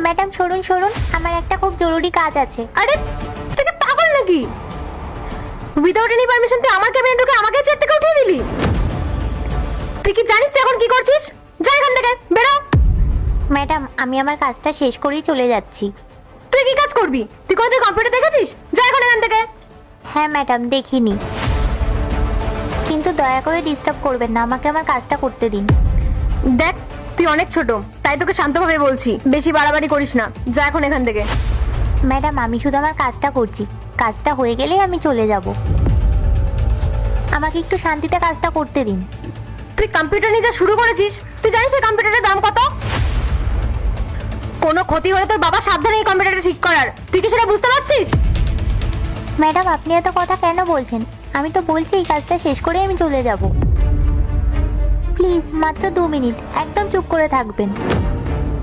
Madam সরুন সরুন, আমার একটা খুব জরুরি কাজ আছে। আরে তুই কি পাগল নাকি? উইদাউট এনি পারমিশন তুই আমার ক্যাবিনে ঢুকে আমাকে চেয়ার থেকে উঠিয়ে দিলি? তুই কি জানিস তুই এখন কি করছিস? যা এখান থেকে, বেরো। ম্যাডাম আমি আমার কাজটা শেষ করেই চলে যাচ্ছি। তুই কি কাজ করবি? তুই কোনোদিন কম্পিউটার দেখেছিস? যা এখন এখান থেকে। হ্যাঁ ম্যাডাম দেখিনি, কিন্তু দয়া করে ডিস্টার্ব করবেন না, আমাকে আমার কাজটা করতে দিন। দেখ তুই অনেক ছোট, তাই তোকে শান্তভাবে বলছি, বেশি বাড়াবাড়ি করিস না। যা এখন এখান থেকে। ম্যাডাম আমি শুধু আমার কাজটা করছি, কাজটা হয়ে গেলেই আমি চলে যাব। আমাকে একটু শান্তিতে কাজটা করতে দিন। তুই কম্পিউটার নিয়ে যা শুরু করেছিস, তুই জানিস এই কম্পিউটারের দাম কত? কোনো ক্ষতি হলে তোর বাবা সাবধানে এই কম্পিউটারটা ঠিক করার। তুই কি সেটা বুঝতে পারছিস? ম্যাডাম আপনি এত কথা কেন বলছেন? আমি তো বলছি এই কাজটা শেষ করে আমি চলে যাব। প্লিজ মাত্র 2 মিনিট, একদম চুপ করে থাকবেন।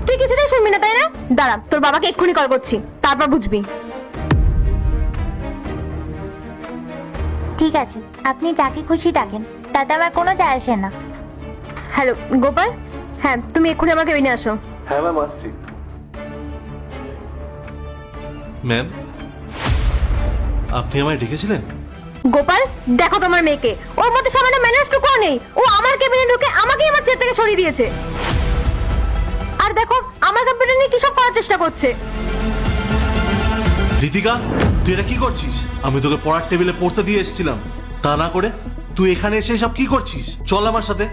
তুই কিছুতেই শুনবি না তাই না? দাঁড়া, তোর বাবাকে এক্ষুনি কল করছি, তারপর বুঝবি। ঠিক আছে, আপনি যাকে খুশি ডাকেন, তাতে আমার কোনো যায় আসে না। হ্যালো গোপাল, হ্যাঁ তুমি এক্ষুনি আমার কেবিনে আসো। হ্যাঁ ম্যাম, আসছি। ম্যাম, আপনি আমায় ডেকেছিলেন? গোপাল দেখো তোমার মেয়েকে, ওর মধ্যে সামান্য ম্যানার্সটুকুও নেই। ও আমার কেবিনে ঢুকে আমাকেই আমার চেয়ার থেকে সরিয়ে দিয়েছে। আর দেখো আমার কম্পিউটার নিয়ে কি সব করার চেষ্টা করছে। ঋতিকা, তুই এটা কি করছিস? আমি তোকে পড়ার টেবিলে পড়তে দিয়ে এসেছিলাম, তা না করে তুই এখানে এসে সব কি করছিস? চল আমার সাথে।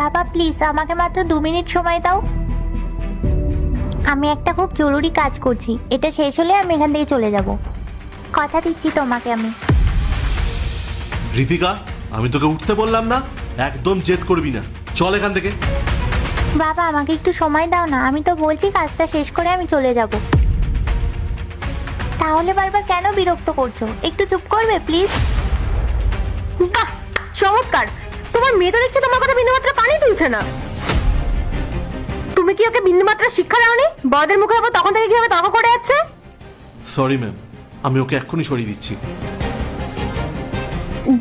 বাবা প্লিজ আমাকে মাত্র 2 মিনিট সময় দাও। আমি একটা খুব জরুরি কাজ করছি, এটা শেষ হলে আমি এখান থেকে চলে যাব। কথা দিচ্ছি তোমাকে আমি। ঋতিকা, আমি তোকে উঠতে বললাম না? একদম জেদ করবি না, চল এখান থেকে। বাবা আমাকে একটু সময় দাও না, আমি তো বলছি কাজটা শেষ করে আমি চলে যাব। তাহলে বারবার কেন বিরক্ত করছো? একটু চুপ করবে প্লিজ? বাহ চমৎকার, তোমার মেয়ে তো দেখছি তোমার কথা বিন্দুমাত্র কানে তুলছে না। তুমি কি ওকে বিন্দুমাত্র শিক্ষা দাওনি? বড়দের মুখে আবার তখন থেকে কিভাবে তর্ক করে যাচ্ছে। সরি ম্যাম, আমি ওকে এক্ষুনি সরিয়ে দিচ্ছি।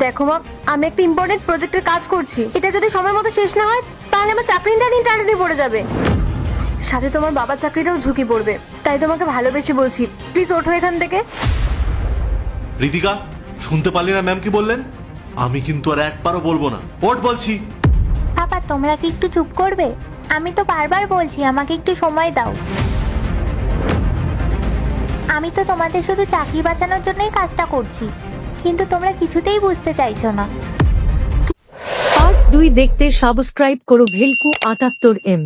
দেখো মা, আমি একটা ইম্পর্টেন্ট প্রজেক্টের কাজ করছি, এটা যদি সময় মতো শেষ না হয় তাহলে আমার চাকরিটা ইন্টারনেটে পড়ে যাবে, সাথে তোমার বাবার চাকরিটাও ঝুঁকি পড়বে। তাই তোমাকে ভালোবেসে বলছি, প্লিজ ওঠো এখান থেকে। ঋতিকা, শুনতে পারলি না ম্যাম কি বললেন? আমি কিন্তু আর একবারও বলবো না, ওঠ বলছি। বাবা তোমরা কি একটু চুপ করবে? আমি তো বারবার বলছি আমাকে একটু সময় দাও। আমি তো তোমাদের শুধু চাকরি বাঁচানোর জন্যই কাজটা করছি, কিন্তু তোমরা কিছুতেই বুঝতে চাইছো না। পার্ট 2 দেখতে সাবস্ক্রাইব করো ভেলকু 78M।